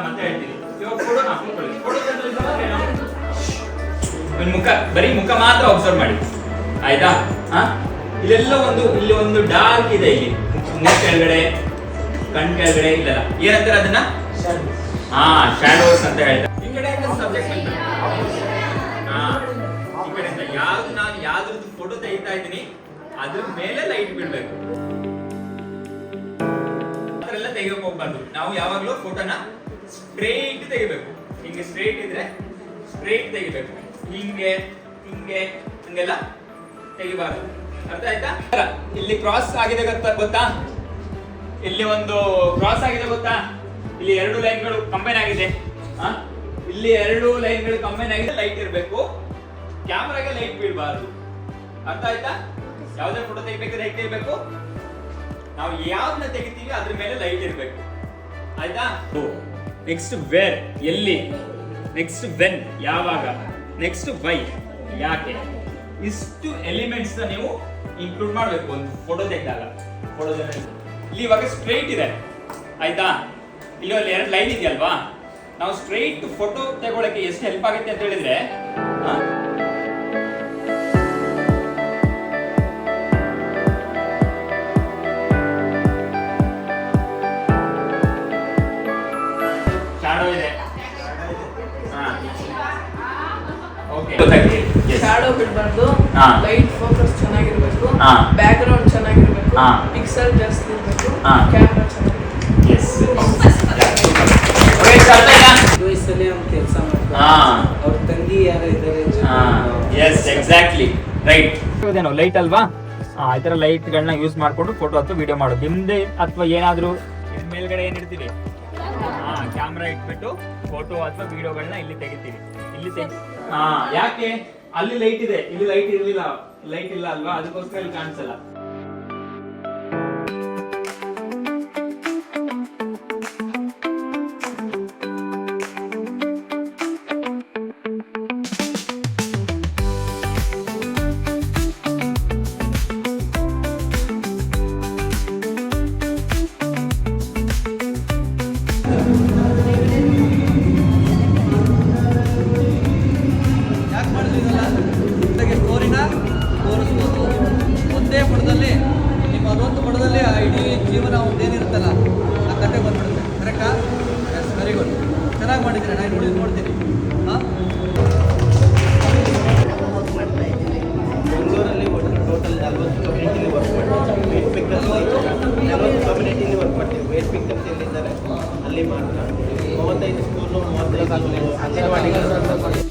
ಮತ್ತೆ ಹೇಳ್ತೀನಿ. ಇವಾಗ ಫೋಟೋ ಹಾಕೊಳ್ಳಿ. ಮುಖ ಬರೀ ಮುಖ ಮಾತ್ರ ಅಬ್ಸರ್ವ್ ಮಾಡಿ, ಆಯ್ತಾ? ಇಲ್ಲೆಲ್ಲ ಇಲ್ಲಿ ಒಂದು ಡಾರ್ಕ್ ಇದೆ, ಇಲ್ಲಿ ಮೂಗ್ ಕೆಳಗಡೆ, ಕಣ್ ಕೆಳಗಡೆ ಇಲ್ಲಲ್ಲ, ಏನಂತಾರೆ ಅದನ್ನ? ಶ್ಯಾಡೋಸ್ ಅಂತ ಹೇಳ್ತಾರೆ. ಈ ಕಡೆ ಸಬ್ಜೆಕ್ಟ್ ಈ ಕಡೆಯಿಂದ ಯಾವ್ದು ನಾನು ಯಾವ್ದ್ರದ್ದು ಫೋಟೋ ತೆಗಿತಾ ಇದ್ದೀನಿ ಅದ್ರ ಮೇಲೆ ಲೈಟ್ ಬೀಳ್ಬೇಕು. ಅದರೆಲ್ಲ ತೆಗಿಯಕ್ಕೆ ಹೋಗ್ಬಾರ್ದು. ನಾವು ಯಾವಾಗ್ಲೂ ಫೋಟೋನ ಸ್ಟ್ರೇಟ್ ತೆಗಿಬೇಕು. ಹಿಂಗೆ ಸ್ಟ್ರೇಟ್ ಇದ್ರೆ ಸ್ಟ್ರೇಟ್ ತೆಗಿಬೇಕು. ಹಿಂಗೆ ಹಿಂಗೆ ಹಂಗೆಲ್ಲ ತೆಗಿಬಾರ್ದು. ಅರ್ಥ ಆಯ್ತಾ? ಇಲ್ಲಿ ಕ್ರಾಸ್ ಆಗಿದೆ ಗೊತ್ತಾ? ಇಲ್ಲಿ ಒಂದು ಕ್ರಾಸ್ ಆಗಿದೆ ಗೊತ್ತಾ? ಇಲ್ಲಿ 2 ಲೈನ್ಗಳು ಕಂಬೈನ್ ಆಗಿದೆ. ಇಲ್ಲಿ 2 ಲೈನ್ಗಳು ಕಂಬೈನ್ ಆಗಿದೆ. ಲೈಟ್ ಇರಬೇಕು, ಕ್ಯಾಮ್ರಾಗೆ ಲೈಟ್ ಬೀಳಬಾರ್ದು. ಅರ್ಥ ಆಯ್ತಾ? ಯಾವುದೇ ಫೋಟೋ ತೆಗಿಬೇಕಾದ್ರೆ ಹೇಗೆ ತೆಗಿಬೇಕು? ನಾವು ಯಾವ್ದನ್ನ ತೆಗಿತೀವಿ ಅದ್ರ ಮೇಲೆ ಲೈಟ್ ಇರಬೇಕು. ಆಯ್ತಾ? ನೆಕ್ಸ್ಟ್ ವೇರ್, ಎಲ್ಲಿ. ನೆಕ್ಸ್ಟ್ ವೆನ್, ಯಾವಾಗ. ನೆಕ್ಸ್ಟ್ ವೈ, ಯಾಕೆ. ಇಷ್ಟು ಎಲಿಮೆಂಟ್ಸ್ ನೀವು ಇನ್ಕ್ಲೂಡ್ ಮಾಡಬೇಕು ಒಂದು ಫೋಟೋ ತೆಗೆದಾಗ. ಫೋಟೋದಲ್ಲಿ ಇಲ್ಲಿ ಇವಾಗ ಸ್ಟ್ರೈಟ್ ಇದೆ, ಆಯ್ತಾ? ಇಲ್ಲಿ 2 ಲೈನ್ ಇದೆಯಲ್ವಾ? ನಾವು ಸ್ಟ್ರೈಟ್ ಫೋಟೋ ತಗೊಳ್ಳಕ್ಕೆ ಎಷ್ಟು ಹೆಲ್ಪ್ ಆಗುತ್ತೆ ಅಂತ ಹೇಳಿದ್ರೆ, ಶಾಡೋ ಇದೆ. ಶಾಡೋ ಬಿಡಬಾರ್ದು, ಲೈಟ್ ಫೋಕಸ್ ಚೆನ್ನಾಗಿರ್ಬೇಕು, ಬ್ಯಾಕ್ ಗ್ರೌಂಡ್ ಚೆನ್ನಾಗಿರ್ಬೇಕು, ಪಿಕ್ಸೆಲ್ ಜಾಸ್ತಿ ಇರಬೇಕು, ಕ್ಯಾಮೆರಾ ಚೆನ್ನಾಗಿರ್ಬೇಕು. ಕೆಲಸ ಮಾಡ್ತಾರೆ, ಅವ್ರ ತಂಗಿ ಯಾರು ಇದ್ದಾರೆ. Exactly right. ಇದೇನೋ ಲೈಟ್ ಅಲ್ವಾ? ಈ ತರ ಲೈಟ್ ಗಳನ್ನ ಯೂಸ್ ಮಾಡ್ಕೊಂಡು ಫೋಟೋ ಅಥವಾ ವಿಡಿಯೋ ಮಾಡೋದು. ನಿಮ್ದೇ ಅಥವಾ ಏನಾದ್ರೂ ಮೇಲ್ಗಡೆ ಏನ್ ಇಡ್ತೀವಿ, ಕ್ಯಾಮ್ರಾ ಇಟ್ಬಿಟ್ಟು ಫೋಟೋ ಅಥವಾ ವಿಡಿಯೋಗಳನ್ನ ಇಲ್ಲಿ ತೆಗಿತೀವಿ. ಇಲ್ಲಿ ಯಾಕೆ? ಅಲ್ಲಿ ಲೈಟ್ ಇದೆ, ಇಲ್ಲಿ ಲೈಟ್ ಇರ್ಲಿಲ್ಲ, ಲೈಟ್ ಇಲ್ಲ ಅಲ್ವಾ? ಅದಕ್ಕೋಸ್ಕರ ಇಲ್ಲಿ ಕಾಣಿಸಲ್ಲ. ಒಂದೇ ಪಡದಲ್ಲಿ ನಿಮ್ಮ ಅದೊಂದು ಪಡದಲ್ಲಿ ಇಡೀ ಜೀವನ ಒಂದೇನಿರುತ್ತಲ್ಲ ಆ ಕತೆ ಬಂದ್ಬಿಡುತ್ತೆ. ಕರೆಕ್ಟಾ? ವೆರಿ ಗುಡ್, ಚೆನ್ನಾಗಿ ಮಾಡಿದ್ರೆ ನಾನು ನೋಡ್ತೀನಿ. ಬೆಂಗಳೂರಲ್ಲಿ ಟೋಟಲ್ 40 ಕಮ್ಯುನಿಟಿಲಿ ವರ್ಕ್ ಮಾಡ್ತೀವಿ. ವೇಟ್ ಪಿಕ್ಕರ್ಸ್ 40 ಕಮ್ಯುನಿಟಿಲಿ ವರ್ಕ್ ಮಾಡ್ತೀವಿ. ವೇಟ್ ಪಿಕ್ಕರ್ಸ್ ಎಲ್ಲಿದ್ದಾರೆ ಅಲ್ಲಿ ಮಾತ್ರ 35 ಸ್ಕೂಲು 35 ಅಂಗನವಾಡಿಗಳು.